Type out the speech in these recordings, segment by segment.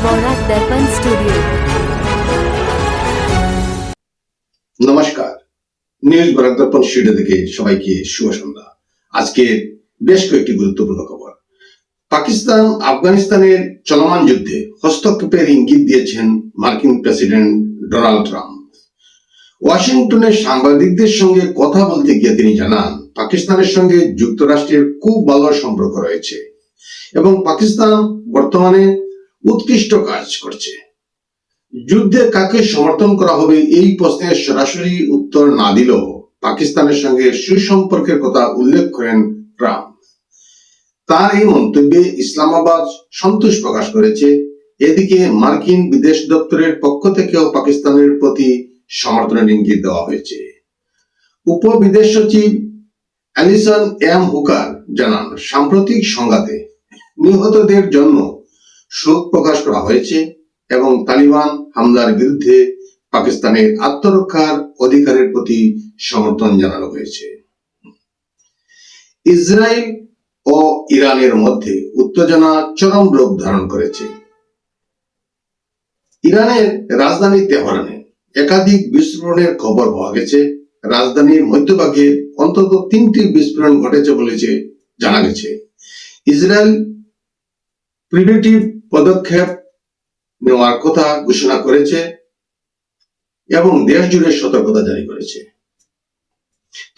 বরাক দর্পণ studio. নমস্কার, news Barak দর্পণ studio থেকে সবাইকে শুভ সন্ধ্যা। আজকে বেশ কয়েকটি গুরুত্বপূর্ণ খবর। পাকিস্তান আফগানিস্তানের চলমান যুদ্ধে হস্তক্ষেপের ইঙ্গিত দিয়েছেন মার্কিন প্রেসিডেন্ট ডোনাল্ড ট্রাম্প। ওয়াশিংটনের সাংবাদিকদের সঙ্গে কথা বলতে গিয়ে তিনি জানান, পাকিস্তানের সঙ্গে যুক্তরাষ্ট্রের খুব ভালো সম্পর্ক রয়েছে এবং পাকিস্তান বর্তমানে উৎকৃষ্ট কাজ করছে। যুদ্ধে কাকে সমর্থন করা হবে এই প্রশ্নের সরাসরি উত্তর না দিলেও পাকিস্তানের সঙ্গে সুসম্পর্কের কথা উল্লেখ করেন ট্রাম্প। তার এই মন্তব্যে ইসলামাবাদ সন্তোষ প্রকাশ করেছে। এদিকে মার্কিন বিদেশ দপ্তরের পক্ষ থেকেও পাকিস্তানের প্রতি সমর্থনের ইঙ্গিত দেওয়া হয়েছে। উপবিদেশ সচিব অ্যালিসন এম হুকার জানান, সাম্প্রতিক সংঘাতে নিহতদের জন্য শোক প্রকাশ করা হয়েছে এবং তালিবান হামলার বিরুদ্ধে পাকিস্তানের আত্মরক্ষার অধিকারের প্রতি সমর্থন জানানো হয়েছে। ইসরায়েল ও ইরানের মধ্যে উত্তেজনা চরম রূপ ধারণ করেছে। ইরানের রাজধানী তেহরানে একাধিক বিস্ফোরণের খবর পাওয়া গেছে। রাজধানীর মধ্যভাগে অন্তত 3টি বিস্ফোরণ ঘটেছে বলে জানা গেছে। ইসরায়েল প্রিভেন্টিভ পদক্ষেপ নেওয়ার কথা ঘোষণা করেছে এবং দেশ জুড়ে সতর্কতা জারি করেছে।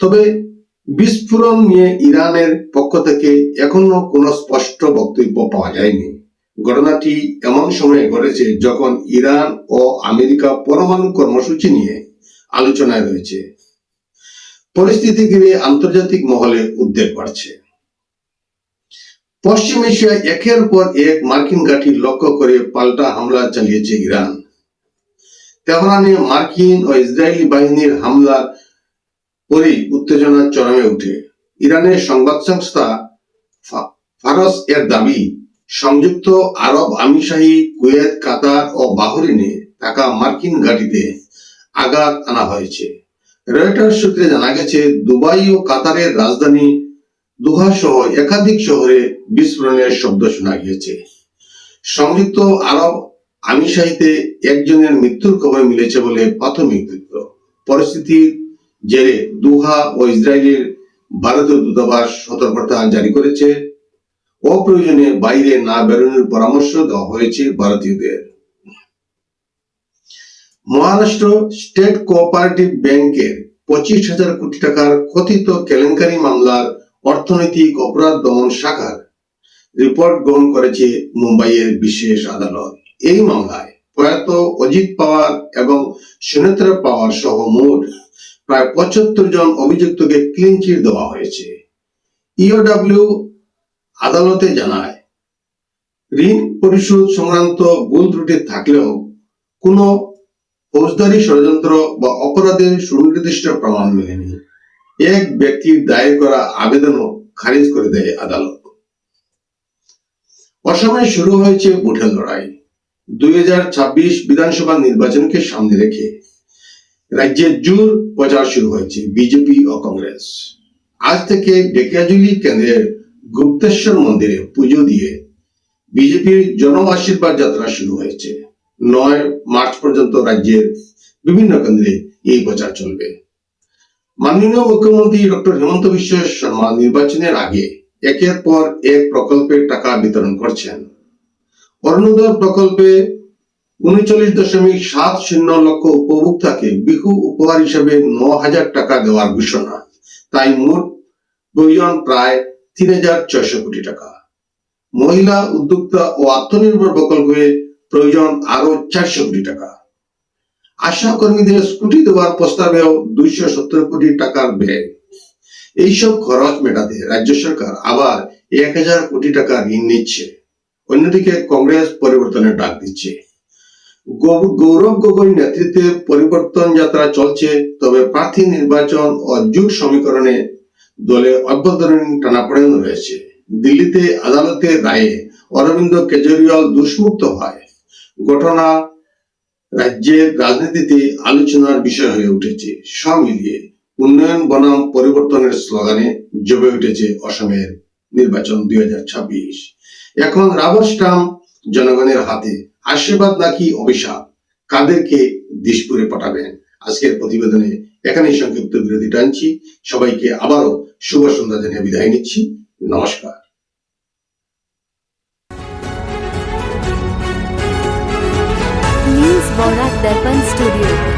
তবে বিস্ফোরণ নিয়ে ইরানের পক্ষ থেকে এখনো কোনো স্পষ্ট বক্তব্য পাওয়া যায়নি। ঘটনাটি এমন সময়ে ঘটেছে যখন ইরান ও আমেরিকা পরমাণু কর্মসূচি নিয়ে আলোচনায় রয়েছে। পরিস্থিতি ঘিরে আন্তর্জাতিক মহলে উদ্বেগ বাড়ছে। পশ্চিম এশিয়ায় একের পর এক মার্কিন ঘাঁটি লক্ষ্য করে পাল্টা হামলা চালিয়েছে ইরান। তেহরানে মার্কিন ও ইসরায়েলি বাহিনীর হামলার পরেই উত্তেজনা চরমে ওঠে। ইরানের সংবাদ সংস্থা ফারস এর দাবি, সংযুক্ত আরব আমিরশাহী, কুয়েত, কাতার ও বাহরিনে থাকা মার্কিন ঘাঁটিতে আঘাত আনা হয়েছে। রয়টার্স সূত্রে জানা গেছে, দুবাই ও কাতারের রাজধানী দোহা সহ একাধিক শহরে বিস্ফোরণের শব্দ শোনা গিয়েছে। সংযুক্ত আরব আমিরশাহীতে একজনের মৃত্যুর খবর মিলেছে বলে প্রাথমিক তথ্য। পরিস্থিতির জেরে দোহা ও ইসরায়েলের ভারতীয় দূতাবাস সতর্কতা জারি করেছে। অপ্রয়োজনে বাইরে না বেরোনোর পরামর্শ দেওয়া হয়েছে ভারতীয়দের। মহারাষ্ট্র স্টেট কোঅপারেটিভ ব্যাংকের 25,000 কোটি টাকার কথিত কেলেঙ্কারি মামলার অর্থনৈতিক অপরাধ দমন শাখার রিপোর্ট গ্রহণ করেছে মুম্বাইয়ের বিশেষ আদালত। এই মামলায় প্রয়াত অজিত পাওয়ার এবং সুনেত্রা পাওয়ার সহ মোট প্রায় 75 জন অভিযুক্তকে ক্লিন চিট দেওয়া হয়েছে। ইওডব্লিউ আদালতে জানায়, ঋণ পরিশোধ সংক্রান্ত ভুল ত্রুটি থাকলেও কোনো ফৌজদারি ষড়যন্ত্র বা অপরাধের সুনির্দিষ্ট প্রমাণ মেলেনি। এক ব্যক্তির দায়ের করা আবেদনও খারিজ করে দেয় আদালত। অসমে শুরু হয়েছে ভোটের লড়াই। 2026 বিধানসভা নির্বাচনকে সামনে রেখে রাজ্যে জোর প্রচার শুরু হয়েছে বিজেপি ও কংগ্রেস। আজ থেকে ঢেকিয়াজুলি কেন্দ্রের গুপ্তেশ্বর মন্দিরে পুজো দিয়ে বিজেপির জন আশীর্বাদ যাত্রা শুরু হয়েছে। 9 মার্চ পর্যন্ত রাজ্যের বিভিন্ন কেন্দ্রে এই প্রচার চলবে। মাননীয় মুখ্যমন্ত্রী ডক্টর হিমন্ত বিশ্ব শর্মা নির্বাচনের আগে একের পর এক প্রকল্পের টাকা বিতরণ করছেন। অরুণোদয় প্রকল্পে 39.70 লক্ষ উপভোক্তাকে বিহু উপহার হিসেবে 9,000 টাকা দেওয়ার ঘোষণা। তাই মোট প্রয়োজন প্রায় 3,600 কোটি টাকা। মহিলা উদ্যোক্তা ও আত্মনির্ভর প্রকল্পে প্রয়োজন আরো 400 কোটি টাকা। আশা কর্মীদের স্কুটি দেওয়ার প্রস্তাবেও 270 কোটি টাকার ব্যয়। এইসব খরচ মেটাতে রাজ্য সরকার আবার 1,000 কোটি টাকা ঋণ নিচ্ছে। অন্যদিকে কংগ্রেস পরিবর্তনের ডাক দিচ্ছে। গৌরব গগৈ নেতৃত্বে পরিবর্তন যাত্রা চলছে। তবে প্রার্থী নির্বাচন ও জোট সমীকরণে দলে অভ্যন্তরীণ টানাপোড়েন রয়েছে। দিল্লিতে আদালতের রায়ে অরবিন্দ কেজরিওয়াল দোষমুক্ত হয়। ঘটনা রাজ্যের রাজনীতিতে আলোচনার বিষয় হয়ে উঠেছে। সব মিলিয়ে উন্নয়ন বনাম পরিবর্তনের স্লোগানে জমে উঠেছে অসমের নির্বাচন 2026। এখন রাবার স্টাম্প জনগণের হাতে। আশীর্বাদ নাকি অভিশাপ, কাদেরকে দিশপুরে পাঠাবেন? আজকের প্রতিবেদনে এখানেই সংক্ষিপ্ত বিরতি টানছি। সবাইকে আবারও শুভ সন্ধ্যা জানিয়ে বিদায় নিচ্ছি। নমস্কার। न्यूज बौरा दर्पण स्टूडियो।